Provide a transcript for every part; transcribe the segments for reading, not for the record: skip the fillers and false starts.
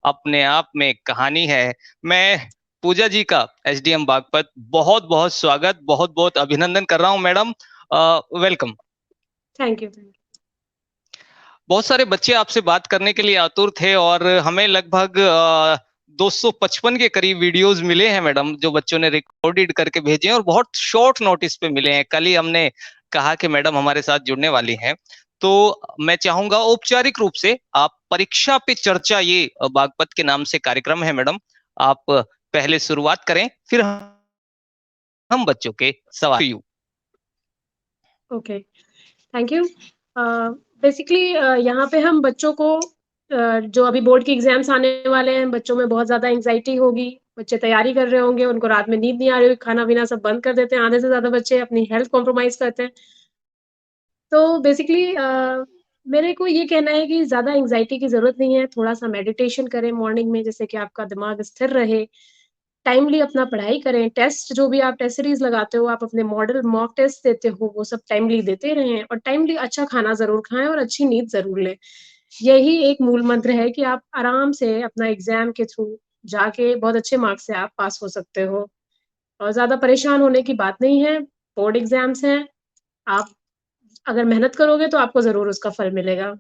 अपने आप में एक कहानी है। मैं पूजा जी का एसडीएम बागपत बहुत-बहुत स्वागत, बहुत-बहुत अभिनंदन कर रहा हूं madam. Welcome. Thank you, thank you. बहुत सारे बच्चे आपसे बात करने के लिए आतुर थे और हमें लगभग 255 के करीब वीडियोस मिले हैं मैडम, जो बच्चों ने रिकॉर्डेड करके भेजे हैं और बहुत शॉर्ट नोटिस पे मिले हैं। कल ही हमने कहा कि मैडम हमारे साथ जुड़ने वाली हैं, तो मैं चाहूंगा औपचारिक रूप से आप परीक्षा पे चर्चा, ये बागपत के नाम से कार्यक्रम है मैडम, आप पहले शुरुआत करें, फिर हम बच्चों के सवाल you. Okay, thank you. Basically यहाँ पे हम बच्चों को जो अभी बोर्ड के एग्जाम्स आने वाले हैं, बच्चों में बहुत ज़्यादा एंग्जाइटी होगी, बच्चे तैयारी कर रहे होंगे, उनको रात में नींद नहीं आ रही होगी, खाना-पीना सब बंद कर देते हैं, आधे से ज़्यादा बच्चे अपनी हेल्थ कॉम्प्रोमाइज़ करते हैं। तो बेसिकली मेरे को ये कहना है कि ज़्यादा एंग्जाइटी की ज़रूरत नहीं है, थोड़ा-सा मेडिटेशन करें मॉर्निंग में, जिससे कि आपका दिमाग स्थिर रहे, टाइमली अपना पढ़ाई करें, टेस्ट जो भी आप टेस्ट सीरीज़ लगाते हो, आप अपने मॉडल मॉक टेस्ट देते हो, वो सब टाइमली देते रहें और टाइमली अच्छा खाना ज़रूर खाएँ और अच्छी नींद ज़रूर लें। यही एक मूल मंत्र है कि आप आराम से अपना एग्ज़ाम के थ्रू जाके बहुत अच्छे मार्क्स से आप पास हो सकते हो और ज़्यादा परेशान होने की बात नहीं है, बोर्ड एग्ज़ाम्स हैं, आप अगर मेहनत करोगे तो आपको ज़रूर उसका फल मिलेगा।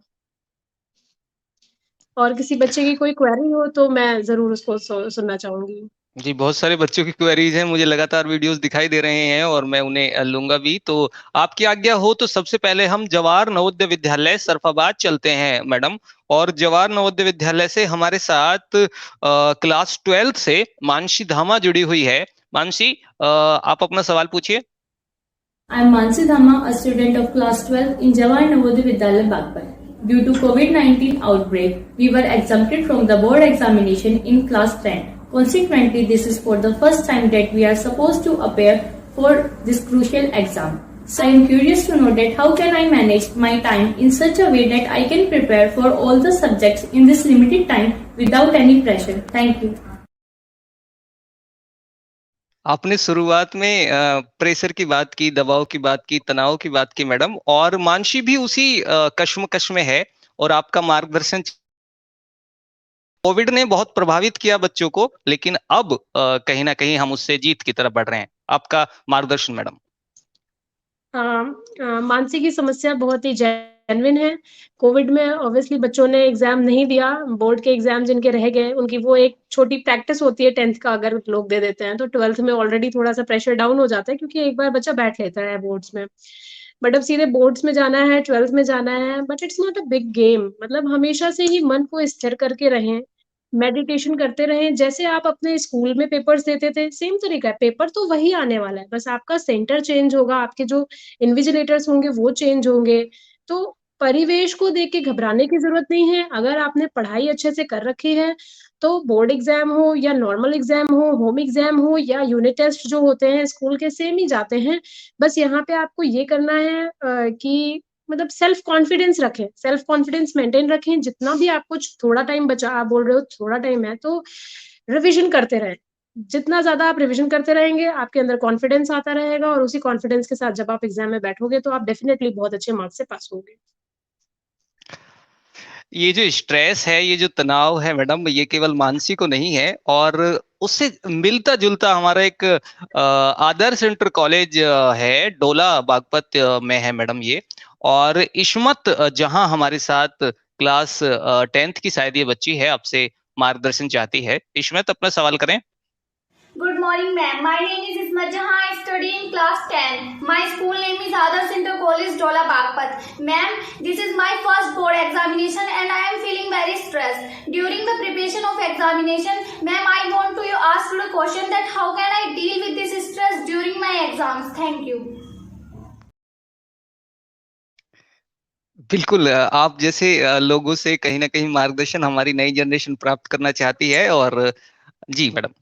और किसी बच्चे की कोई क्वेरी हो तो मैं ज़रूर उसको सुनना चाहूँगी। जी, बहुत सारे बच्चों की क्वेरीज हैं, मुझे लगातार वीडियोस दिखाई दे रहे हैं और मैं उन्हें लूंगा भी। तो आपकी आज्ञा हो तो सबसे पहले हम जवाहर नवोदय विद्यालय सरफाबाद चलते हैं मैडम। और जवाहर नवोदय विद्यालय से हमारे साथ क्लास 12 से मानसी धामा जुड़ी हुई है। मानसी, आप अपना सवाल पूछिए। I am Mansi Dhamma, a student of class 12 in Jawahar Navodaya Vidyalaya Bagpat. Due to COVID-19 outbreak, we were exempted from the board examination in class 10. Consequently, this is for the first time that we are supposed to appear for this crucial exam. So I am curious to know that how can I manage my time in such a way that I can prepare for all the subjects in this limited time without any pressure. Thank you. आपने शुरुआत में pressure की बात की, दबाव की बात की, तनाव की बात की मैडम, और मानसी भी उसी कश्मकश में है और आपका मार्गदर्शन। कोविड ने बहुत प्रभावित किया बच्चों को, लेकिन अब कहीं ना कहीं हम उससे जीत की तरफ बढ़ रहे हैं। आपका मार्गदर्शन मैडम। मानसी की समस्या बहुत ही जेन्युइन है। कोविड में ऑब्वियसली बच्चों ने एग्ज़ाम नहीं दिया, बोर्ड के एग्ज़ाम जिनके रह गए, उनकी वो एक छोटी प्रैक्टिस होती है 10th का अगर लोग दे देते हैं, तो 12th में ऑलरेडी थोड़ा-सा प्रेशर डाउन हो जाता है क्योंकि एक बार बच्चा बैठ लेता है बोर्ड्स में। बट अब सीधे बोर्ड्स में जाना है, 12th में जाना है, but it's not a big game. मतलब हमेशा से ही मन को स्थिर करके रहें, मेडिटेशन करते रहें। जैसे आप अपने स्कूल में पेपर्स देते थे, सेम तरीका है, पेपर तो वही आने वाला है, बस आपका सेंटर चेंज होगा, आपके जो इन्विजिलेटर्स होंगे वो चेंज होंगे। तो परिवेश को देख के घबराने की ज़रूरत नहीं है। अगर आपने पढ़ाई अच्छे से कर रखी है, तो बोर्ड एग्ज़ाम हो या नॉर्मल एग्ज़ाम हो, होम एग्ज़ाम हो या यूनिट टेस्ट जो होते हैं स्कूल के सेम ही जाते हैं। बस यहाँ पे आपको ये करना है कि मतलब सेल्फ कॉन्फिडेंस रखें, सेल्फ कॉन्फिडेंस मेंटेन रखें। जितना भी आपको थोड़ा टाइम बचा, आप बोल रहे हो थोड़ा टाइम है, तो रिविज़न करते रहें। जितना ज़्यादा आप रिविज़न करते रहेंगे, आपके अंदर कॉन्फिडेंस आता रहेगा और उसी कॉन्फिडेंस के साथ जब आप एग्ज़ाम में बैठोगे, तो आप डेफ़िनिटली बहुत अच्छे मार्क्स से पास होगे। ये जो स्ट्रेस है, ये जो तनाव है मैडम, ये केवल मानसिक को नहीं है, और उससे मिलता जुलता हमारा एक आदर्श इंटर कॉलेज है, डोला बागपत में है मैडम ये। और इस्मत जहां हमारे साथ क्लास 10th की शायद ये बच्ची है, आपसे मार्गदर्शन चाहती है। इस्मत, अपना सवाल करें। Good morning, ma'am. My name is Ismat Jahan. I study in class 10. My school name is Adarsh Inter College, Dola Bagpat. Ma'am, this is my first board examination and I am feeling very stressed. During the preparation of examination, ma'am, I want to ask you a question that how can I deal with this stress during my exams? Thank you. बिल्कुल, आप जैसे लोगों से कहीं ना कहीं मार्गदर्शन हमारी नई जनरेशन प्राप्त करना चाहती है। और जी मैडम।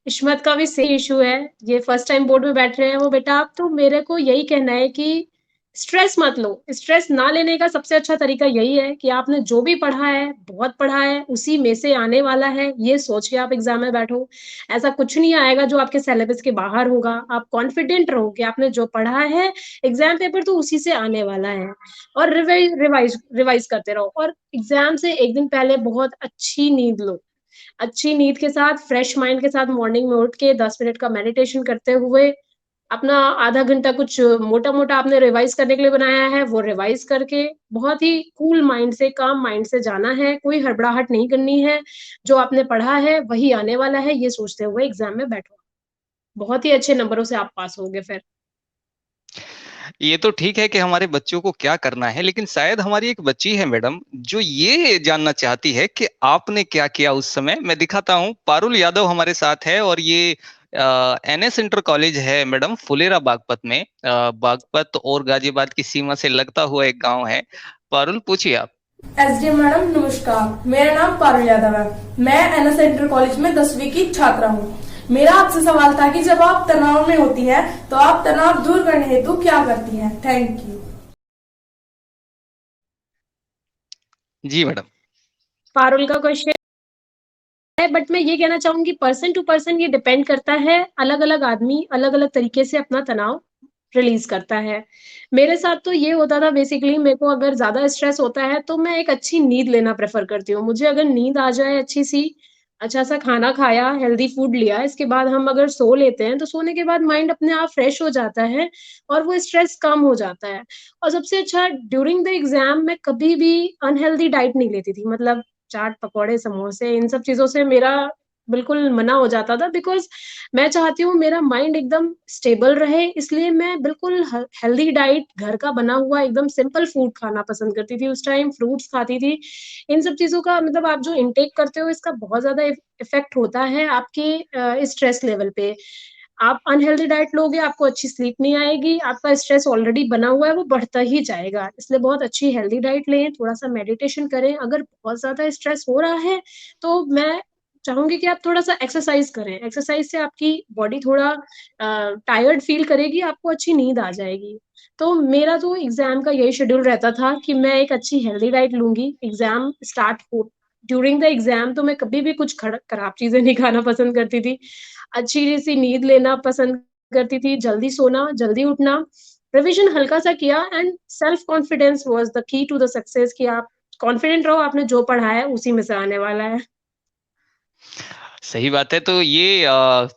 इस्मत का भी सेम इश्यू है, ये फर्स्ट टाइम बोर्ड में बैठ रहे हैं वो। बेटा, आप तो मेरे को यही कहना है कि स्ट्रेस मत लो। स्ट्रेस ना लेने का सबसे अच्छा तरीका यही है कि आपने जो भी पढ़ा है, बहुत पढ़ा है, उसी में से आने वाला है, ये सोच के आप एग्ज़ाम में बैठो। ऐसा कुछ नहीं आएगा जो आपके सिलेबस के बाहर होगा। आप कॉन्फिडेंट रहो कि आपने जो पढ़ा है, एग्ज़ाम पेपर तो उसी से आने वाला है। और रिवाइज़ करते रहो और एग्ज़ाम से 1 दिन पहले बहुत अच्छी नींद लो। अच्छी नींद के साथ, फ्रेश माइंड के साथ मॉर्निंग में उठ के 10 मिनट का मेडिटेशन करते हुए अपना आधा घंटा कुछ मोटा-मोटा आपने रिवाइज़ करने के लिए बनाया है, वो रिवाइज़ करके बहुत ही कूल माइंड से, काम माइंड से जाना है, कोई हड़बड़ाहट नहीं करनी है। जो आपने पढ़ा है, वही आने वाला है, ये सोचते हुए एग्ज़ाम में बैठो। बहुत ही अच्छे नंबरों से आप पास होगे फिर। ये तो ठीक है कि हमारे बच्चों को क्या करना है, लेकिन शायद हमारी एक बच्ची है मैडम जो ये जानना चाहती है कि आपने क्या किया उस समय। मैं दिखाता हूँ, पारुल यादव हमारे साथ है और ये एनएस इंटर कॉलेज है मैडम, फुलेरा बागपत में। बागपत और गाजियाबाद की सीमा से लगता हुआ एक गांव है। पारुल, पूछिए आप। एसडीएम मैडम नमस्कार, मेरा नाम पारुल यादव है। मैं एनएस इंटर कॉलेज में 10वीं की छात्रा हूँ। मेरा आपसे सवाल था कि जब आप तनाव में होती हैं तो आप तनाव दूर करने हेतु क्या करती हैं? Thank you. जी मैडम। पारुल का क्वेश्चन है, बट मैं ये कहना चाहूँगी पर्सन टू पर्सन ये डिपेंड करता है, अलग-अलग आदमी अलग-अलग तरीके से अपना तनाव रिलीज़ करता है। मेरे साथ तो ये होता था बेसिकली मेरे को अगर ज़्यादा स्ट्रेस होता है तो मैं एक अच्छी नींद लेना प्रेफ़र करती हूँ। मुझे अगर नींद आ जाए अच्छी-सी, अच्छा-सा खाना खाया, हेल्दी फूड लिया, इसके बाद हम अगर सो लेते हैं, तो सोने के बाद माइंड अपने आप फ्रेश हो जाता है और वो स्ट्रेस कम हो जाता है। और सबसे अच्छा ड्यूरिंग द एग्ज़ाम मैं कभी भी अनहेल्दी डाइट नहीं लेती थी। मतलब चाट, पकौड़े, समोसे इन सब चीज़ों से मेरा बिल्कुल मना हो जाता था बिकॉज़ मैं चाहती हूँ मेरा माइंड एकदम स्टेबल रहे, इसलिए मैं बिल्कुल हेल्दी डाइट घर का बना हुआ एकदम सिंपल फूड खाना पसंद करती थी उस टाइम, फ्रूट्स खाती थी। इन सब चीज़ों का मतलब आप जो इनटेक करते हो इसका बहुत ज़्यादा इफ़ेक्ट होता है आपके स्ट्रेस लेवल पे। आप अनहेल्दी डाइट लोगे, आपको अच्छी स्लीप नहीं आएगी, आपका स्ट्रेस ऑलरेडी बना हुआ है, वो बढ़ता ही जाएगा। इसलिए बहुत अच्छी हेल्दी डाइट लें, थोड़ा-सा मेडिटेशन करें। अगर बहुत ज़्यादा स्ट्रेस हो रहा है, तो मैं चाहूँगी कि आप थोड़ा-सा एक्सरसाइज़ करें। एक्सरसाइज़ से आपकी बॉडी थोड़ा टायर्ड फ़ील करेगी, आपको अच्छी नींद आ जाएगी। तो मेरा तो एग्ज़ाम का यही शेड्यूल रहता था कि मैं एक अच्छी हेल्दी डाइट लूँगी, एग्ज़ाम स्टार्ट हो ड्यूरिंग द एग्ज़ाम तो मैं कभी भी कुछ खराब चीज़ें नहीं खाना पसंद करती थी। अच्छी-सी नींद लेना पसंद करती थी, जल्दी सोना, जल्दी उठना, रिविज़न हल्का-सा किया and self confidence was the key to the success कि आप कॉन्फिडेंट रहो, आपने जो पढ़ा है, उसी में से आने वाला है। सही बात है। तो ये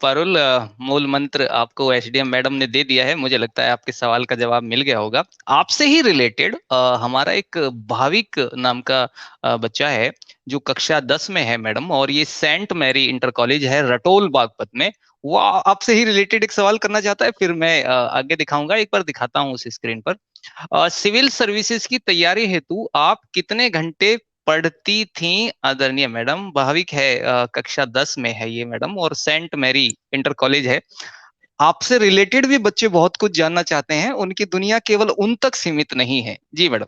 पारुल, मूल मंत्र आपको एसडीएम मैडम ने दे दिया है। मुझे लगता है आपके सवाल का जवाब मिल गया होगा। आपसे ही रिलेटेड हमारा एक भाविक नाम का बच्चा है जो कक्षा 10 में है मैडम, और ये सेंट मैरी इंटर कॉलेज है रटोल बागपत में। वो आपसे ही रिलेटेड एक सवाल करना चाहता है, फिर मैं आगे दिखाऊंगा। एक बार दिखाता हूँ उस स्क्रीन पर। सिविल सर्विसेज की तैयारी हेतु आप कितने घंटे पढ़ती थी आदरणीय मैडम? भाविक है, कक्षा 10 में है ये मैडम, और सेंट मैरी इंटर कॉलेज है। आपसे रिलेटेड भी बच्चे बहुत कुछ जानना चाहते हैं, उनकी दुनिया केवल उन तक सीमित नहीं है। जी मैडम।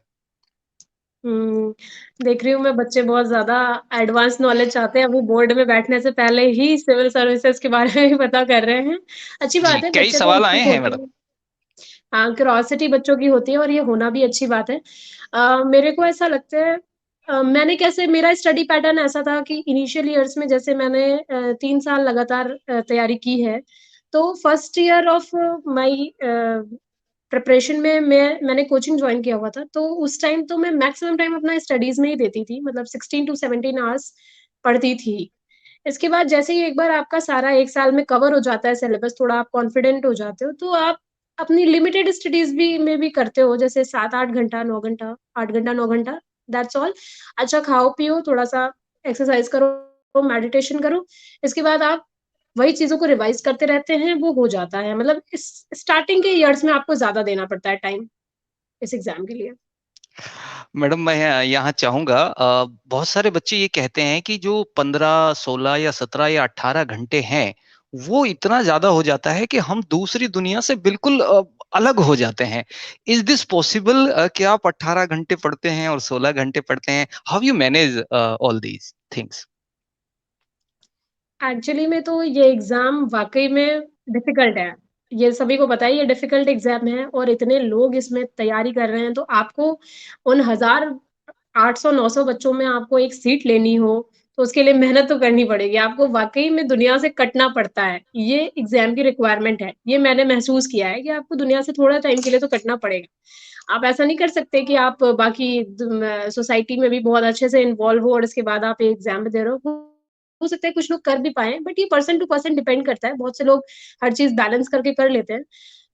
हुँ, देख रही हूँ मैं बच्चे बहुत ज़्यादा एडवांस नॉलेज चाहते हैं, अभी बोर्ड में बैठने से पहले ही सिविल सर्विसेज़ के बारे में ही पता कर रहे हैं। अच्छी जी, बात है, कई बच्चे को सवाल आए उत्सुक हैं होते मैडम। हैं। हाँ, क्यूरोसिटी बच्चों की होती है और ये होना भी अच्छी बात है। मेरे को ऐसा लगता है मैंने कैसे मेरा स्टडी पैटर्न ऐसा था कि इनिशियल इयर्स में जैसे मैंने 3 साल लगातार तैयारी की है, तो first year of my preparation में मैंने कोचिंग जॉइन किया हुआ था, तो उस टाइम तो मैं मैक्सिमम टाइम अपना स्टडीज़ में ही देती थी, मतलब 16 टू 17 आवर्स पढ़ती थी। इसके बाद जैसे ही एक बार आपका सारा 1 साल में कवर हो जाता है सिलेबस, थोड़ा आप कॉन्फिडेंट हो जाते हो, तो आप अपनी लिमिटेड स्टडीज़ भी में भी करते हो, जैसे 7-8 घंटा, 9 घंटा, 8 घंटा, 9 घंटा, दैट्स ऑल। अच्छा खाओ-पियो, थोड़ा-सा एक्सरसाइज़ करो, मेडिटेशन करो, इसके बाद आप वही चीज़ों को रिवाइज़ करते रहते हैं, वो हो जाता है। मतलब इस स्टार्टिंग के इयर्स में आपको ज़्यादा देना पड़ता है टाइम, इस एग्ज़ाम के लिए। मैडम, मैं यहाँ चाहूंगा, बहुत सारे बच्चे ये कहते हैं कि जो 15, 16 या 17 या 18 घंटे हैं, वो इतना ज्यादा हो जाता है कि हम दूसरी दुनिया से बिल्कुल अलग हो जाते हैं। इज दिस पॉसिबल कि आप 18 घंटे पढ़ते हैं और 16 घंटे पढ़ते हैं? How you manage all these things? Actually में तो ये एग्ज़ाम वाक़ई में डिफ़िकल्ट है। ये सभी को पता है ये डिफिकल्ट एग्जाम है और इतने लोग इसमें तैयारी कर रहे हैं, तो आपको उन 1800-900 बच्चों में आपको एक सीट लेनी हो, तो उसके लिए मेहनत तो करनी पड़ेगी। आपको वाक़ई में दुनिया से कटना पड़ता है। ये एग्ज़ाम की रिक्वायरमेंट है। ये मैंने महसूस किया है कि आपको दुनिया से थोड़ा टाइम के लिए तो कटना पड़ेगा। आप ऐसा नहीं कर सकते कि आप बाकी सोसाइटी में भी बहुत अच्छे से इन्वॉल्व हो और इसके बाद आप एग्ज़ाम दे रहे हो। हो सकता है कुछ लोग कर भी पाएँ, बट ये पर्सन टू पर्सन डिपेंड करता है। बहुत से लोग हर चीज़ बैलेंस करके कर लेते हैं।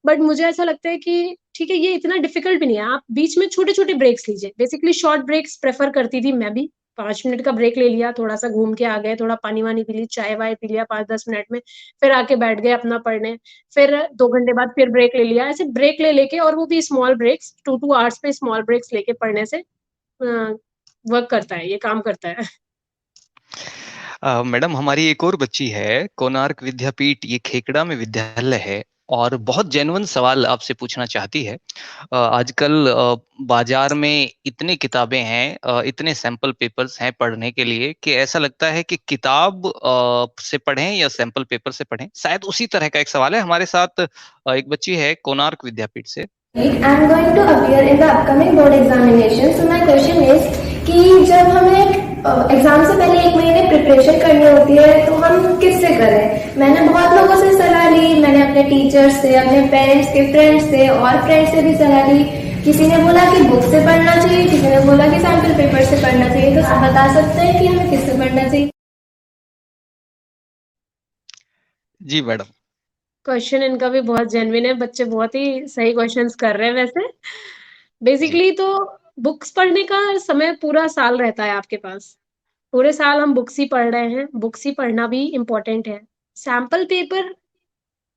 बट मुझे ऐसा लगता है कि ठीक है, ये इतना डिफिकल्ट भी नहीं है। आप बीच में छोटे-छोटे ब्रेक्स लीजिए। बेसिकली शॉर्ट ब्रेक्स प्रेफ़र करती थी मैं भी। 5 मिनट का ब्रेक ले लिया, थोड़ा-सा घूम के आ गए, थोड़ा पानी-वानी पी ली, चाय-वाय पी लिया 5-10 मिनट में, फिर आके बैठ गए अपना पढ़ने। फिर 2 घंटे बाद फिर ब्रेक ले लिया। ऐसे ब्रेक ले लेके और वो भी स्मॉल ब्रेक्स 2-2 आवर्स पे स्मॉल ब्रेक्स लेके पढ़ने से वर्क करता है, ये काम करता है। मैडम हमारी एक और बच्ची है, कोणार्क विद्यापीठ ये खेकड़ा में विद्यालय है और बहुत जेन्युइन सवाल आपसे पूछना चाहती है। आजकल बाजार में इतनी किताबें हैं, इतने सैंपल पेपर्स हैं पढ़ने के लिए कि ऐसा लगता है कि किताब से पढ़ें या सैंपल पेपर से पढ़ें। शायद उसी तरह का एक सवाल है। हमारे साथ एक बच्ची है कोणार्क विद्यापीठ से। I'm going to appear in the upcoming board examination. So my question is कि जब हमें एग्जाम से पहले 1 महीने प्रिपरेशन करनी होती है तो हम किससे करें? मैंने बहुत लोगों से सलाह ली, मैंने अपने टीचर्स से, अपने पेरेंट्स के फ्रेंड्स से और फ्रेंड्स से भी सलाह ली। किसी ने बोला कि बुक से पढ़ना चाहिए, किसी ने बोला कि सैम्पल पेपर से पढ़ना चाहिए। तो आप बता सकते हैं कि हमें किससे पढ़ना चाहिए? जी मैडम। क्वेश्चन इनका भी बहुत जेन्युइन है, बच्चे बहुत ही सही क्वेश्चंस कर रहे हैं वैसे। जी बेसिकली तो बुक्स पढ़ने का समय पूरा साल रहता है आपके पास। पूरे साल हम बुक्स ही पढ़ रहे हैं, बुक्स ही पढ़ना भी इम्पोर्टेंट है। सैंपल पेपर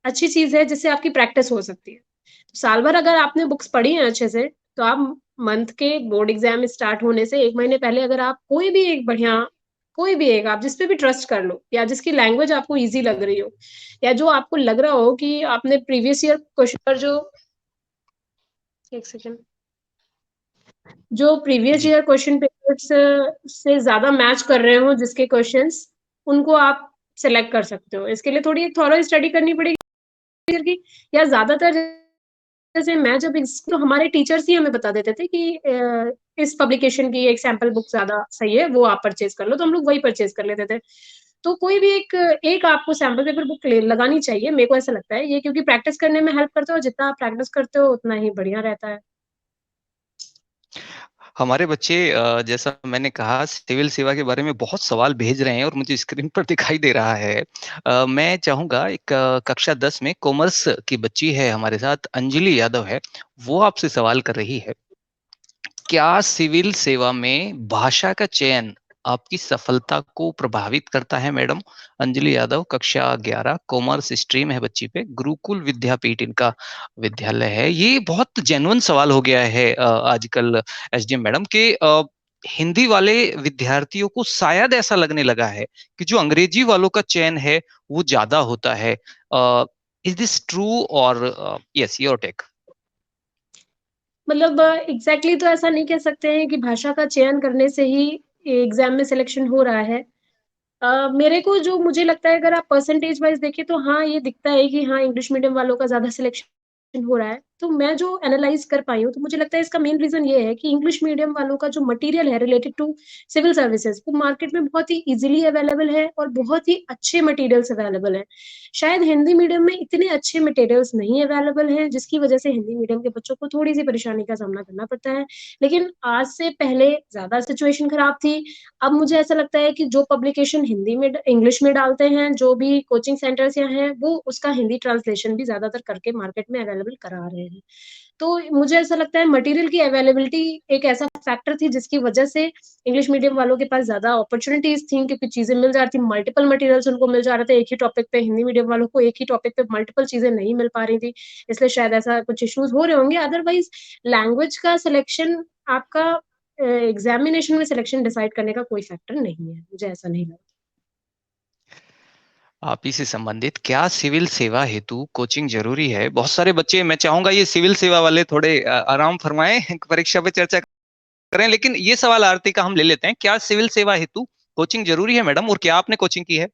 अच्छी चीज़ है जिससे आपकी प्रैक्टिस हो सकती है। तो साल भर अगर आपने बुक्स पढ़ी हैं अच्छे से, तो आप मंथ के बोर्ड एग्ज़ाम स्टार्ट होने से 1 महीने पहले अगर आप कोई भी एक आप जिस पे भी ट्रस्ट कर लो या जिसकी लैंग्वेज आपको ईज़ी लग रही हो या जो आपको लग रहा हो कि आपने प्रीवियस ईयर क्वेश्चन पर जो 1 सेकंड जो प्रीवियस जी ईयर क्वेश्चन पेपर्स से ज़्यादा मैच कर रहे हो जिसके क्वेश्चंस, उनको आप सेलेक्ट कर सकते हो। इसके लिए थोड़ी एक थॉरो स्टडी करनी पड़ेगी की या ज़्यादातर जैसे मैं जब तो हमारे टीचर्स ही हमें बता देते थे कि इस पब्लिकेशन की एक सैंपल बुक ज़्यादा सही है, वो आप परचेज़ कर लो, तो हम लोग वही परचेज़ कर लेते थे। तो कोई भी एक आपको सैंपल पेपर बुक ले लगानी चाहिए, मेरे को ऐसा लगता है, ये क्योंकि प्रैक्टिस करने में हेल्प करता है और जितना आप प्रैक्टिस करते हो, उतना ही बढ़िया रहता है। हमारे बच्चे जैसा मैंने कहा सिविल सेवा के बारे में बहुत सवाल भेज रहे हैं और मुझे स्क्रीन पर दिखाई दे रहा है। मैं चाहूंगा एक कक्षा 10 में कॉमर्स की बच्ची है हमारे साथ, अंजलि यादव है, वो आपसे सवाल कर रही है। क्या सिविल सेवा में भाषा का चयन आपकी सफलता को प्रभावित करता है? मैडम अंजलि यादव, कक्षा 11, कॉमर्स स्ट्रीम है बच्ची पे, गुरुकुल विद्यापीठ इनका विद्यालय है। ये बहुत जेन्युइन सवाल हो गया है आजकल एसडीएम मैडम के हिंदी वाले विद्यार्थियों को शायद ऐसा लगने लगा है कि जो अंग्रेजी वालों का चयन है वो ज्यादा होता है। इज दिस ट्रू और यस योर टेक? मतलब एग्ज़ैक्टली तो ऐसा नहीं कह सकते हैं कि भाषा का चयन करने से ही एग्ज़ाम में सिलेक्शन हो रहा है। मेरे को जो मुझे लगता है अगर आप परसेंटेज वाइज़ देखें तो हाँ, ये दिखता है कि हाँ, इंग्लिश मीडियम वालों का ज़्यादा सिलेक्शन हो रहा है। तो मैं जो एनालाइज़ कर पाई हूँ, तो मुझे लगता है इसका मेन रीज़न ये है कि इंग्लिश मीडियम वालों का जो मटीरियल है रिलेटेड टू सिविल सर्विसेज़ वो मार्केट में बहुत ही ईज़िली अवेलेबल है और बहुत ही अच्छे मटीरियल्स अवेलेबल हैं। शायद हिंदी मीडियम में इतने अच्छे मटीरियल्स नहीं अवेलेबल हैं, जिसकी वजह से हिंदी मीडियम के बच्चों को थोड़ी-सी परेशानी का सामना करना पड़ता है। लेकिन आज से पहले ज़्यादा सिचुएशन खराब थी। अब मुझे ऐसा लगता है कि जो पब्लिकेशन हिंदी में इंग्लिश में डालते हैं, जो भी कोचिंग सेंटर्स यहाँ हैं, वो उसका हिंदी ट्रांसलेशन भी ज़्यादातर करके मार्केट में अवेलेबल करा रहे हैं। तो मुझे ऐसा लगता है मटीरियल की अवेलेबिलिटी एक ऐसा फैक्टर थी जिसकी वजह से इंग्लिश मीडियम वालों के पास ज़्यादा अपॉर्च्युनिटीज़ थी क्योंकि चीज़ें मिल जाती थी, मल्टीपल मटीरियल्स उनको मिल जा रहे थे एक ही टॉपिक पे। हिंदी मीडियम वालों को एक ही टॉपिक पे मल्टीपल चीज़ें नहीं मिल पा रही थी, इसलिए शायद ऐसा कुछ इश्यूज़ हो रहे होंगे। अदरवाइज़ लैंग्वेज का सिलेक्शन आपका एग्ज़ामिनेशन में सिलेक्शन डिसाइड करने का कोई फैक्टर नहीं है, मुझे ऐसा नहीं लगता। आप ही से संबंधित, क्या सिविल सेवा हेतु कोचिंग जरूरी है? बहुत सारे बच्चे, मैं चाहूंगा ये सिविल सेवा वाले थोड़े आराम फरमाएं, परीक्षा पे चर्चा करें, लेकिन ये सवाल आरती का हम ले लेते हैं। क्या सिविल सेवा हेतु कोचिंग जरूरी है मैडम, और क्या आपने कोचिंग की है?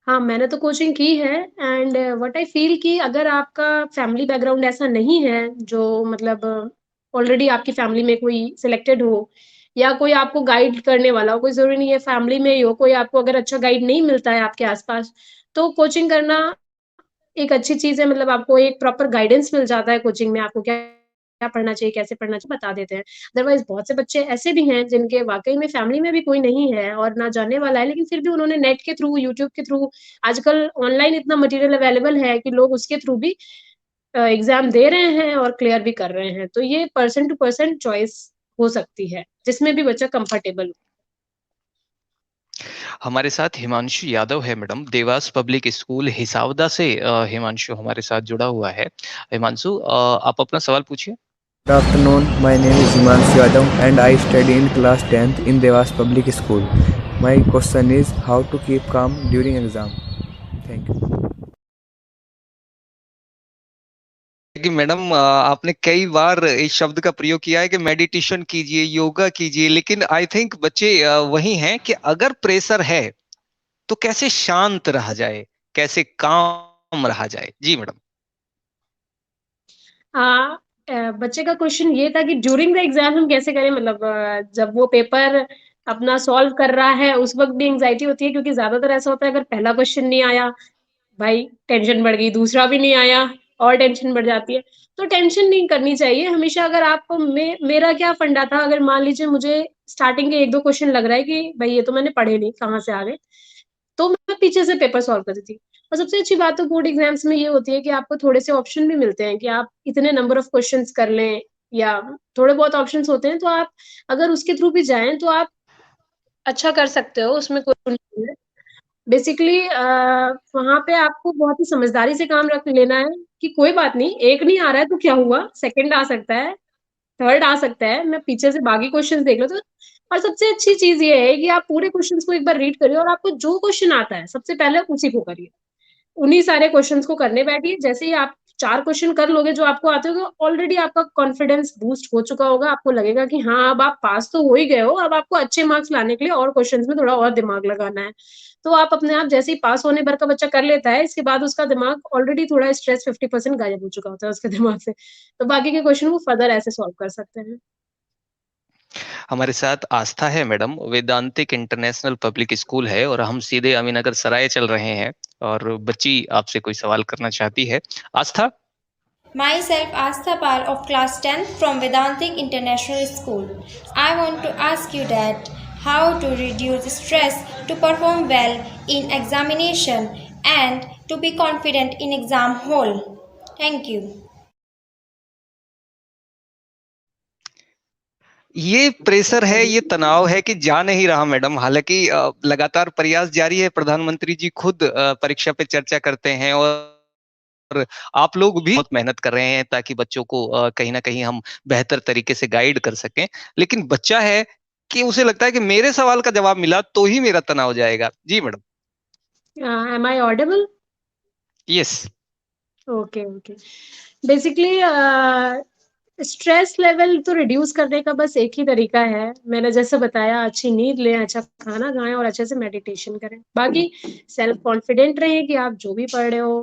हाँ, मैंने तो कोचिंग की है एंड व्हाट आई फ़ील कि अगर आपका फैमिली बैकग्राउंड ऐसा नहीं है, जो मतलब ऑलरेडी आपकी फैमिली में कोई सिलेक्टेड हो या कोई आपको गाइड करने वाला हो, कोई ज़रूरी नहीं है फैमिली में ही हो, कोई आपको अगर अच्छा गाइड नहीं मिलता है आपके आस-पास, तो कोचिंग करना एक अच्छी चीज़ है मतलब आपको एक प्रॉपर गाइडेंस मिल जाता है कोचिंग में, आपको क्या क्या पढ़ना चाहिए, कैसे पढ़ना चाहिए, बता देते हैं। अदरवाइज़ बहुत से बच्चे ऐसे भी हैं जिनके वाक़ई में फैमिली में भी कोई नहीं है और ना जानने वाला है, लेकिन फिर भी उन्होंने नेट के थ्रू, यूट्यूब के थ्रू आजकल ऑनलाइन इतना मटेरियल अवेलेबल है कि लोग उसके थ्रू भी एग्ज़ाम दे रहे हैं और क्लियर भी कर रहे हैं। तो ये पर्सन टू पर्सन चॉइस हो सकती है, जिसमें भी बच्चा कंफर्टेबल हो। हमारे साथ हिमांशु यादव है madam, Dewas public school Hisawada से हिमांशु हमारे साथ जुड़ा हुआ है। हिमांशु, आप अपना सवाल पूछिए। Good afternoon, my name is Himanshu Yadav and I study in class 10th in Devas Public School. My question is how to keep calm during exam. Thank you. कि मैडम आपने कई बार इस शब्द का प्रयोग किया है कि मेडिटेशन कीजिए, योगा कीजिए, लेकिन आई थिंक बच्चे वही हैं कि अगर प्रेशर है तो कैसे शांत रहा जाए, कैसे काम रहा जाए? जी मैडम। बच्चे का क्वेश्चन ये था कि ड्यूरिंग द एग्जाम हम कैसे करें मतलब जब वो पेपर अपना सॉल्व कर रहा है उस वक्त भी एंजाइटी होती है क्योंकि ज्यादातर ऐसा होता है अगर पहला क्वेश्चन नहीं आया भाई टेंशन बढ़ गई, दूसरा भी नहीं आया और टेंशन बढ़ जाती है। तो टेंशन नहीं करनी चाहिए हमेशा। अगर आपको मेरा क्या फंडा था, अगर मान लीजिए मुझे स्टार्टिंग के 1-2 क्वेश्चन लग रहा है कि भाई ये तो मैंने पढ़े नहीं, कहाँ से आ गए, तो मैं पीछे से पेपर सॉल्व करती थी। और सबसे अच्छी बात तो बोर्ड एग्जाम्स में ये होती है कि आपको थोड़े से ऑप्शन भी मिलते हैं कि आप इतने नंबर ऑफ क्वेश्चंस कर लें या थोड़े बहुत ऑप्शंस होते हैं, तो आप अगर उसके थ्रू भी जाएँ तो आप अच्छा कर सकते हो, उसमें कोई नहीं है। बेसिकली वहाँ पे आपको बहुत ही समझदारी से काम रख लेना है कि कोई बात नहीं, 1 नहीं आ रहा है तो क्या हुआ? सेकंड आ सकता है, थर्ड आ सकता है, मैं पीछे से बाकी क्वेश्चंस देख लेता हूँ। और सबसे अच्छी चीज़ ये है कि आप पूरे क्वेश्चंस को एक बार रीड करिए और आपको जो क्वेश्चन आता है, सबसे पहले उसी को करिए। उन्हीं सारे क्वेश्चंस को करने बैठिए। जैसे ही आप 4 क्वेश्चन कर लोगे जो आपको आते होंगे, ऑलरेडी आपका कॉन्फिडेंस बूस्ट हो चुका होगा। आपको लगेगा कि हाँ, अब आप पास तो हो ही गए हो, अब आपको अच्छे मार्क्स लाने के लिए और क्वेश्चंस में थोड़ा और दिमाग लगाना है। तो आप अपने आप जैसे ही पास होने भर का बच्चा कर लेता है, इसके बाद उसका दिमाग ऑलरेडी थोड़ा स्ट्रेस 50% गायब हो चुका होता है उसके दिमाग से। तो बाकी के क्वेश्चन वो फर्दर ऐसे सॉल्व कर सकते हैं। हमारे साथ आस्था है मैडम, वेदांतिक इंटरनेशनल पब्लिक स्कूल है और हम सीधे अमीनगर सराय चल रहे हैं और बच्ची आपसे कोई सवाल करना चाहती है। आस्था। Myself Astha Pal of class 10th from Vedantic International School. I want to ask you that how to reduce stress to perform well in examination and to be confident in exam hall. Thank you. ये pressure है, ये तनाव है कि जा नहीं रहा madam. हालांकि लगातार प्रयास जारी है, प्रधानमंत्री जी खुद परीक्षा पे चर्चा करते हैं और आप लोग भी बहुत मेहनत कर रहे हैं ताकि बच्चों को कहीं ना कहीं हम बेहतर तरीके से गाइड कर सकें। लेकिन बच्चा है कि उसे लगता है कि मेरे सवाल का जवाब मिला तो ही मेरा तनाव जाएगा। जी madam. Am I audible? Yes. Okay, okay. Basically stress level तो रिड्यूस करने का बस एक ही तरीका है। मैंने जैसे बताया अच्छी नींद लें, अच्छा खाना खाएँ और अच्छे से मेडिटेशन करें। बाकी सेल्फ कॉन्फिडेंट रहें कि आप जो भी पढ़ रहे हो,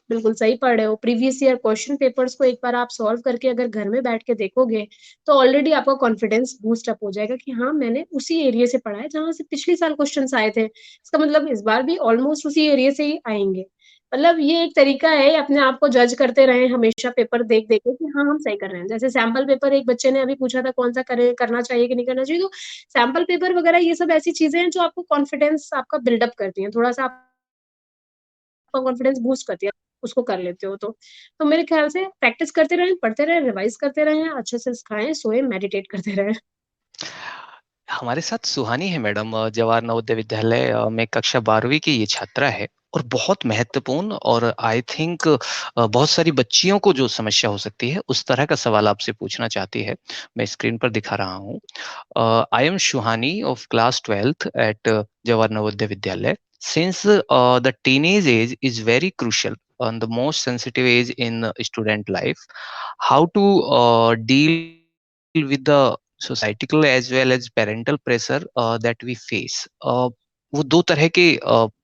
बिल्कुल सही पढ़ रहे हो। प्रीवियस ईयर क्वेश्चन पेपर्स को एक बार आप सॉल्व करके अगर घर में बैठ के देखोगे, तो ऑलरेडी आपका कॉन्फिडेंस बूस्ट अप हो जाएगा कि हाँ, मैंने उसी एरिया से पढ़ा है जहाँ से पिछले साल क्वेश्चन्स आए थे। इसका मतलब इस बार भी ऑलमोस्ट उसी एरिया से ही आएँगे। मतलब ये एक तरीका है अपने आप को जज करते रहें हमेशा पेपर देख-देख के कि हाँ, हम सही कर रहे हैं। जैसे सैंपल पेपर एक बच्चे ने अभी पूछा था कौन-सा करें करना चाहिए कि नहीं करना चाहिए, तो सैंपल पेपर वगैरह ये सब ऐसी चीज़ें हैं जो आपको कॉन्फिडेंस आपका बिल्ड अप करती हैं। थोड़ा-सा आपका कॉन्फिडेंस बूस्ट करती है, उसको कर लेते हो तो। तो मेरे ख़्याल से प्रैक्टिस करते रहें, पढ़ते रहें, रिवाइज़ करते रहें, अच्छे से खाएँ, सोएँ, मेडिटेट करते रहें। हमारे साथ सुहानी है मैडम, जवाहर नवोदय विद्यालय में कक्षा 12वीं की ये छात्रा है और बहुत महत्वपूर्ण और आई थिंक बहुत सारी बच्चियों को जो समस्या हो सकती है उस तरह का सवाल आपसे पूछना चाहती है। मैं स्क्रीन पर दिखा रहा हूँ। I am Suhani of class 12th at Jawahar Navodaya Vidyalaya. Since the teenage age is very crucial and the most sensitive age in student life, how to deal with the societal as well as parental pressure that we face? वो दो तरह के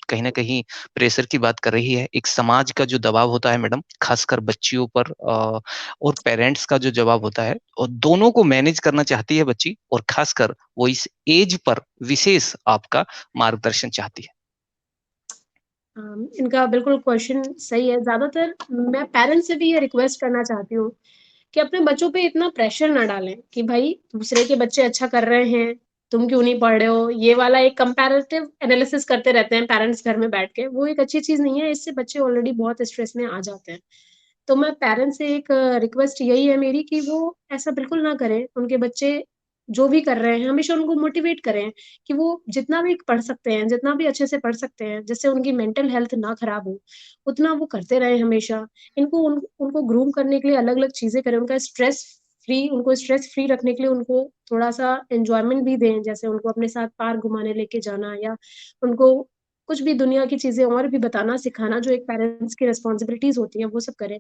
कहीं ना कहीं pressure की बात कर रही है, एक समाज का जो दबाव होता है मैडम, खासकर बच्चियों पर और पेरेंट्स का जो जवाब होता है, और दोनों को मैनेज करना चाहती है बच्ची, और खासकर वो इस एज पर विशेष आपका मार्गदर्शन चाहती है। इनका बिल्कुल क्वेश्चन सही है। ज़्यादातर मैं पेरेंट्स से भी ये रिक्वेस्ट करना चाहती हूँ कि अपने बच्चों पे इतना प्रेशर ना डालें कि भाई दूसरे के बच्चे अच्छा कर रहे हैं, तुम क्यों नहीं पढ़ रहे हो? ये वाला एक कंपैरेटिव एनालिसिस करते रहते हैं पेरेंट्स घर में बैठ के, वो एक अच्छी चीज़ नहीं है, इससे बच्चे ऑलरेडी बहुत स्ट्रेस में आ जाते हैं। तो मैं पेरेंट्स से एक रिक्वेस्ट यही है मेरी कि वो ऐसा बिल्कुल ना करें, उनके बच्चे जो भी कर रहे हैं, हमेशा उनको मोटिवेट करें कि वो जितना भी पढ़ सकते हैं, जितना भी अच्छे से पढ़ सकते हैं, जिससे उनकी मेंटल हेल्थ ना खराब हो, उतना वो करते रहें हमेशा। उनको ग्रूम करने के लिए अलग-अलग चीज़ें करें, उनको स्ट्रेस फ्री रखने के लिए उनको थोड़ा-सा एन्जॉयमेंट भी दें, जैसे उनको अपने साथ पार्क घुमाने लेके जाना या उनको कुछ भी दुनिया की चीज़ें और भी बताना, सिखाना, जो एक पेरेंट्स की रिस्पॉन्सिबिलिटीज़ होती हैं, वो सब करें।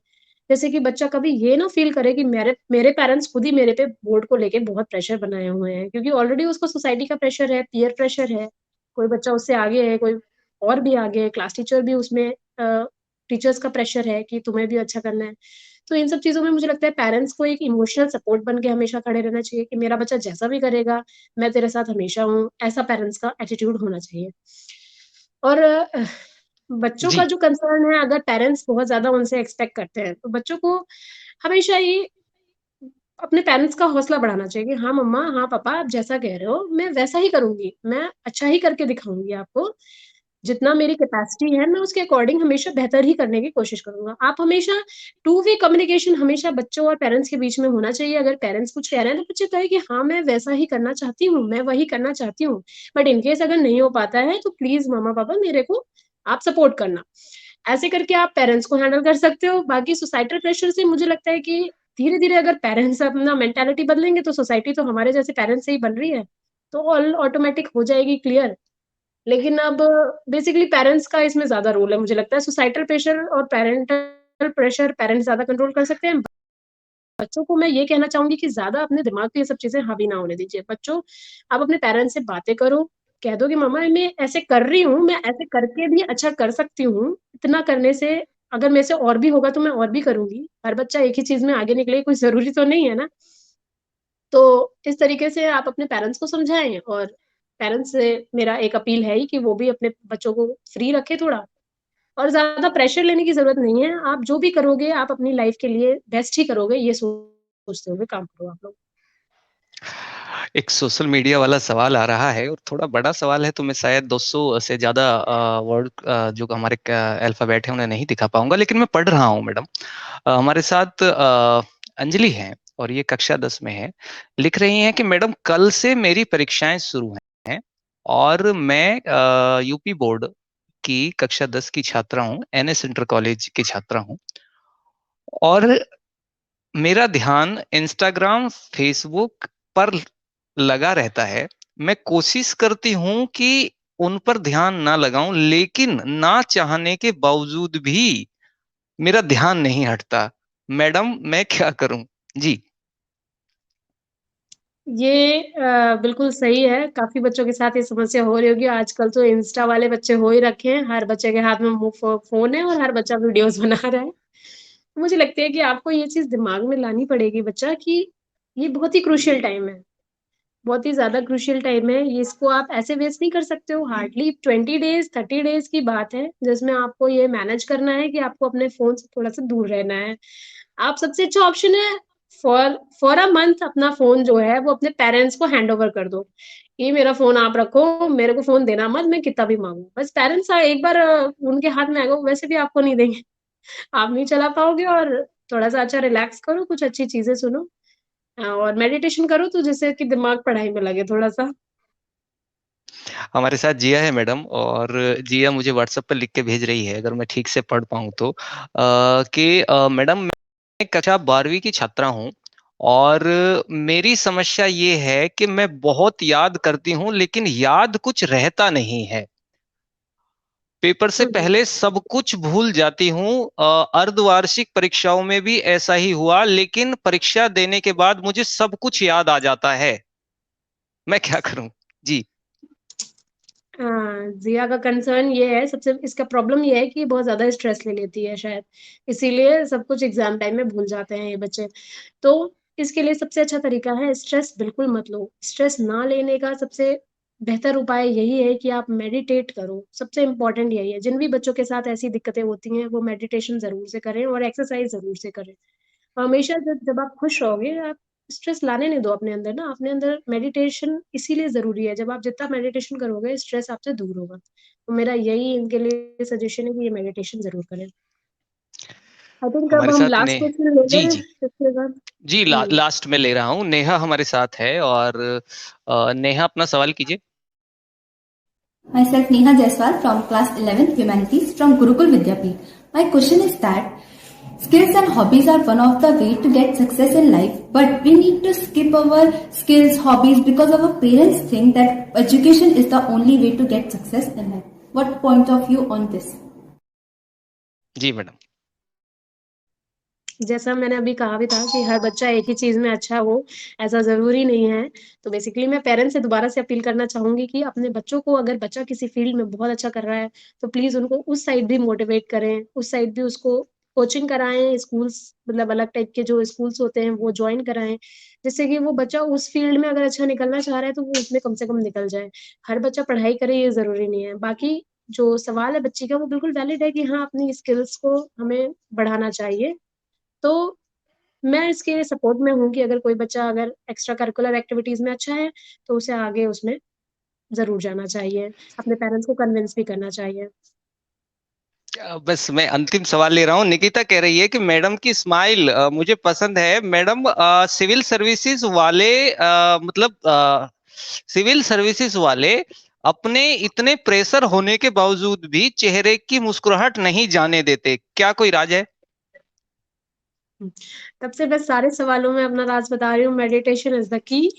जैसे कि बच्चा कभी ये ना फ़ील करे कि मेरे मेरे पेरेंट्स खुद ही मेरे पे बोर्ड को लेके बहुत प्रेशर बनाए हुए हैं, क्योंकि ऑलरेडी उसको सोसाइटी का प्रेशर है, पीयर प्रेशर है, कोई बच्चा उससे आगे है, कोई और भी आगे है, क्लास टीचर भी उसमें टीचर्स का प्रेशर है कि तुम्हें भी अच्छा करना है। तो इन सब चीज़ों में मुझे लगता है पेरेंट्स को एक इमोशनल सपोर्ट बन के हमेशा खड़े रहना चाहिए कि मेरा बच्चा जैसा भी करेगा, मैं तेरे साथ हमेशा हूँ, ऐसा पेरेंट्स का एटीट्यूड होना चाहिए। और बच्चों का जी। जो कंसर्न है, अगर पेरेंट्स बहुत ज़्यादा उनसे एक्सपेक्ट करते हैं, तो बच्चों को हमेशा ये अपने पेरेंट्स का हौसला बढ़ाना चाहिए कि हाँ मम्मा, हाँ पापा, आप जैसा कह रहे हो, मैं वैसा ही करूँगी। मैं अच्छा ही करके दिखाऊँगी आपको। जितना मेरी कैपेसिटी है, मैं उसके अकॉर्डिंग हमेशा बेहतर ही करने की कोशिश करूँगा। आप हमेशा टू वे कम्युनिकेशन हमेशा बच्चों और पेरेंट्स के बीच में होना चाहिए। अगर पेरेंट्स कुछ कह रहे हैं, तो बच्चे कहें कि हाँ, मैं वैसा ही करना चाहती हूँ, मैं वही करना चाहती हूँ। बट इन केस अगर नहीं हो पाता है, तो प्लीज़ मम्मा-पापा मेरे को आप सपोर्ट करना। ऐसे करके आप पेरेंट्स को हैंडल कर सकते हो। बाकी सोसाइटल प्रेशर से मुझे लगता है कि धीरे-धीरे अगर पेरेंट्स अपना मेंटालिटी बदलेंगे, तो सोसाइटी तो हमारे जैसे पेरेंट्स से ही बन रही है, तो ऑल ऑटोमैटिक हो जाएगी क्लियर। लेकिन अब बेसिकली पेरेंट्स का इसमें ज़्यादा रोल है मुझे लगता है। सोसाइटल प्रेशर और पैरेंटल प्रेशर पेरेंट्स ज़्यादा कंट्रोल कर सकते हैं। बच्चों को मैं ये कहना चाहूँगी कि ज़्यादा अपने दिमाग पे ये सब चीज़ें हावी ना होने दीजिए। बच्चों, आप अपने पेरेंट्स से बातें करो, कह दो कि मम्मा मैं ऐसे कर रही हूँ, मैं ऐसे करके भी अच्छा कर सकती हूँ। इतना करने से अगर मेरे से और भी होगा तो मैं और भी करूँगी। हर बच्चा एक ही चीज़ में आगे निकले, कोई ज़रूरी तो नहीं है ना। तो इस तरीके से आप अपने पेरेंट्स को समझाएँ, और पेरेंट्स से मेरा एक अपील है ही कि वो भी अपने बच्चों को फ्री रखें थोड़ा, और ज़्यादा प्रेशर लेने की ज़रूरत नहीं है। आप जो भी करोगे, आप अपनी लाइफ़ के लिए बेस्ट ही करोगे, ये सोचते हुए काम करो आप लोग। एक सोशल मीडिया वाला सवाल आ रहा है, और थोड़ा बड़ा सवाल है, तो मैं शायद 200 से ज़्यादा वर्ड जो हमारे अल्फ़ाबेट हैं उन्हें नहीं दिखा पाऊँगा, लेकिन मैं पढ़ रहा हूँ मैडम। हमारे साथ अंजलि हैं, और ये कक्षा 10 में है। लिख रही हैं कि मैडम कल से मेरी परीक्षाएँ शुरू हैं, और मैं यूपी बोर्ड की कक्षा 10 की छात्रा हूँ, एनएस इंटर कॉलेज की छात्रा हूँ, और मेरा ध्यान इंस्टाग्राम, फेसबुक पर लगा रहता है। मैं कोशिश करती हूँ कि उन पर ध्यान ना लगाऊँ, लेकिन ना चाहने के बावजूद भी मेरा ध्यान नहीं हटता। मैडम, मैं क्या करूँ? जी। ये बिल्कुल सही है, काफ़ी बच्चों के साथ ये समस्या हो रही होगी। आजकल तो इंस्टा वाले बच्चे हो ही रखे हैं, हर बच्चे के हाथ में फ़ोन है और हर बच्चा वीडियोज़ बना रहा है। मुझे लगता है कि आपको ये चीज़ दिमाग में लानी पड़ेगी बच्चा कि ये बहुत ही क्रूशियल टाइम है। बहुत ही ज़्यादा क्रूशियल टाइम है, ये इसको आप ऐसे वेस्ट नहीं कर सकते हो। हार्डली 20 डेज़, 30 डेज़ की बात है, जिसमें आपको ये मैनेज करना है कि आपको अपने फ़ोन से थोड़ा-सा दूर रहना है। आप सबसे अच्छा ऑप्शन है, फॉर फॉर अ मंथ अपना फ़ोन जो है वो अपने पेरेंट्स को हैंडओवर कर दो। ये मेरा फ़ोन आप रखो, मेरे को फ़ोन देना मत, मैं कितना भी माँगूँ। बस पेरेंट्स एक बार उनके हाथ में आएगा, वो वैसे भी आपको नहीं देंगे। आप नहीं चला पाओगे, और थोड़ा-सा अच्छा रिलैक्स करो, कुछ अच्छी चीज़ें सुनो, और मेडिटेशन करो, तो जिससे कि दिमाग पढ़ाई में लगे थोड़ा-सा। हमारे साथ जिया है मैडम, और जिया मुझे व्हाट्सएप पर लिख के भेज रही है, अगर मैं ठीक से पढ़ पाऊँ तो, कि मैडम, मैं कक्षा 12वीं की छात्रा हूँ, और मेरी समस्या ये है कि मैं बहुत याद करती हूँ, लेकिन याद कुछ रहता नहीं है। पेपर से हुँ, हुँ। पहले सब कुछ भूल जाती हूँ। अर्धवार्षिक परीक्षाओं में भी ऐसा ही हुआ, लेकिन परीक्षा देने के बाद मुझे सब कुछ याद आ जाता है। मैं क्या करूँ? जी। जिया का कंसर्न ये है, सबसे इसका प्रॉब्लम ये है कि बहुत ज़्यादा स्ट्रेस ले लेती है शायद, इसीलिए सब कुछ एग्ज़ाम टाइम में भूल जाते हैं ये बच्चे। तो इसके लिए सबसे अच्छा तरीका है स्ट्रेस बिल्कुल मत लो। स्ट्रेस ना लेने का सबसे बेहतर उपाय यही है कि आप मेडिटेट करो, सबसे इम्पोर्टेंट यही है। जिन भी बच्चों के साथ ऐसी दिक्कतें होती हैं, वो मेडिटेशन ज़रूर से करें और एक्सरसाइज़ ज़रूर से करें। हमेशा जब जब आप खुश रहोगे, आप स्ट्रेस लाने नहीं दो अपने अंदर ना, अपने अंदर मेडिटेशन इसीलिए ज़रूरी है, जब आप जितना मेडिटेशन करोगे, स्ट्रेस आपसे दूर होगा। तो मेरा यही इनके लिए सजेशन है कि ये मेडिटेशन ज़रूर करें। आई थिंक अब हमारे हम साथ लास्ट ने क्वेश्चन ले जी, लें जी। इसके बाद। जी, लास्ट में ले रहा हूँ। नेहा हमारे साथ है और नेहा अपना सवाल कीजिए। Myself Neha Jaiswal from class 11th Humanities from Gurukul Vidyapeeth. My question is that skills and hobbies are one of the way to get success in life, but we need to skip our skills, hobbies because our parents think that education is the only way to get success in life. What point of view on this? जी madam. जैसा मैंने अभी कहा भी था कि हर बच्चा एक ही चीज़ में अच्छा हो, ऐसा ज़रूरी नहीं है। तो बेसिकली मैं पेरेंट्स से दोबारा से अपील करना चाहूँगी कि अपने बच्चों को अगर बच्चा किसी फ़ील्ड में बहुत अच्छा कर रहा है, तो प्लीज़ उनको उस साइड भी मोटिवेट करें, उस साइड भी उसको कोचिंग कराएँ, स्कूल्स मतलब अलग टाइप के जो स्कूल्स होते हैं, वो जॉइन कराएँ, जिससे कि वो बच्चा उस फ़ील्ड में अगर अच्छा निकलना चाह रहा है, तो वो उसमें कम से कम निकल जाए। हर बच्चा पढ़ाई करे ये ज़रूरी नहीं है। बाकी जो सवाल है बच्ची का, वो बिल्कुल वैलिड है कि हाँ, अपनी स्किल्स को हमें बढ़ाना चाहिए। तो मैं इसके सपोर्ट में हूँ कि अगर कोई बच्चा अगर एक्स्ट्रा करिकुलर एक्टिविटीज़ में अच्छा है, तो उसे आगे उसमें ज़रूर जाना चाहिए। अपने पेरेंट्स को कन्विंस भी करना चाहिए। बस मैं अंतिम सवाल ले रहा हूँ। निकिता कह रही है कि मैडम की स्माइल मुझे पसंद है। मैडम सिविल सर्विसेज वाले सिविल सर्विसेज वाले अपने इतने प्रेशर होने के बावजूद भी चेहरे की मुस्कुराहट नहीं जाने देते। क्या कोई राज है? तब से बस सारे सवालों में अपना राज़ बता रही हूँ, meditation is the key.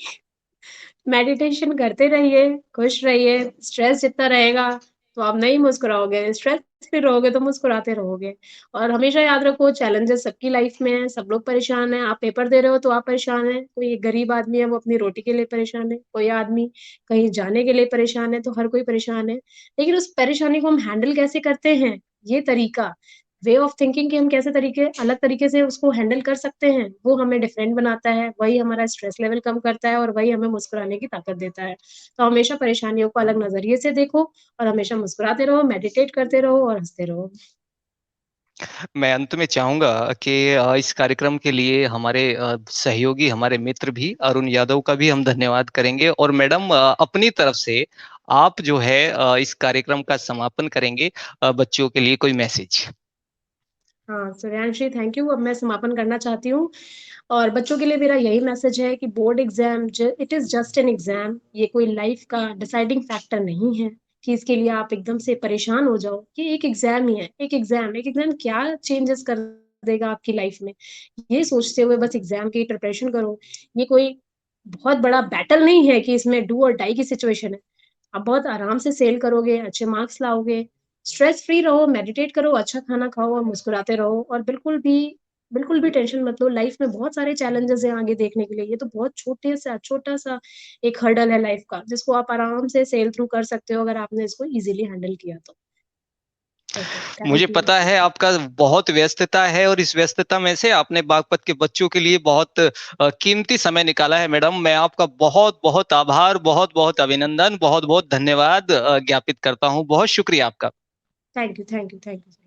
Meditation करते रहिए, खुश रहिए, स्ट्रेस जितना रहेगा तो आप नहीं मुस्कुराओगे, स्ट्रेस में रहोगे तो मुस्कुराते रहोगे। और हमेशा याद रखो चैलेंजेस सबकी लाइफ में हैं, सब लोग परेशान हैं, आप पेपर दे रहे हो तो आप परेशान हैं, कोई एक गरीब आदमी है वो अपनी रोटी के लिए परेशान है, कोई आदमी कहीं जाने के लिए परेशान है, तो हर कोई परेशान है। लेकिन उस परेशानी को हम हैंडल कैसे करते हैं, ये तरीका वे ऑफ थिंकिंग कि हम कैसे तरीके अलग तरीके से उसको हैंडल कर सकते हैं, वो हमें डिफरेंट बनाता है, वही हमारा स्ट्रेस लेवल कम करता है और वही हमें मुस्कुराने की ताकत देता है। तो हमेशा परेशानियों को अलग नज़रिए से देखो और हमेशा मुस्कुराते रहो, मेडिटेट करते रहो और हँसते रहो। मैं अंत में चाहूँगा कि इस कार्यक्रम के लिए हमारे सहयोगी, हमारे मित्र भी अरुण यादव का भी हम धन्यवाद करेंगे और मैडम अपनी तरफ से आप जो है इस कार्यक्रम का समापन करेंगे बच्चों के लिए कोई मैसेज? हाँ, सूर्यांशी थैंक यू। अब मैं समापन करना चाहती हूँ और बच्चों के लिए मेरा यही मैसेज है कि बोर्ड एग्ज़ाम ज it is just an exam ये कोई लाइफ़ का डिसाइडिंग फैक्टर नहीं है कि इसके लिए आप एकदम से परेशान हो जाओ। ये एक एग्ज़ाम ही है, एक एग्ज़ाम क्या चेंजेस कर देगा आपकी लाइफ़ में। ये सोचते हुए बस एग्ज़ाम की प्रिपरेशन करो। ये कोई बहुत बड़ा बैटल नहीं है कि इसमें डू और डाई की सिचुएशन है। आप बहुत आराम से सेल करोगे, अच्छे मार्क्स लाओगे, स्ट्रेस फ्री रहो, मेडिटेट करो, अच्छा खाना खाओ और मुस्कुराते रहो और बिल्कुल भी टेंशन मत लो। लाइफ में बहुत सारे चैलेंजेज़ हैं आगे देखने के लिए। ये तो बहुत छोटा-सा एक हर्डल है लाइफ का, जिसको आप आराम से सेल थ्रू कर सकते हो अगर आपने इसको ईज़िली हैंडल किया तो। ओके, मुझे थैंक यू। पता है आपका बहुत व्यस्तता है और इस व्यस्तता में से आपने बागपत के बच्चों के लिए बहुत कीमती समय निकाला है मैडम। मैं आपका बहुत-बहुत आभार, बहुत-बहुत अभिनंदन, बहुत-बहुत धन्यवाद ज्ञापित करता हूँ। बहुत शुक्रिया आपका। Thank you, thank you, thank you.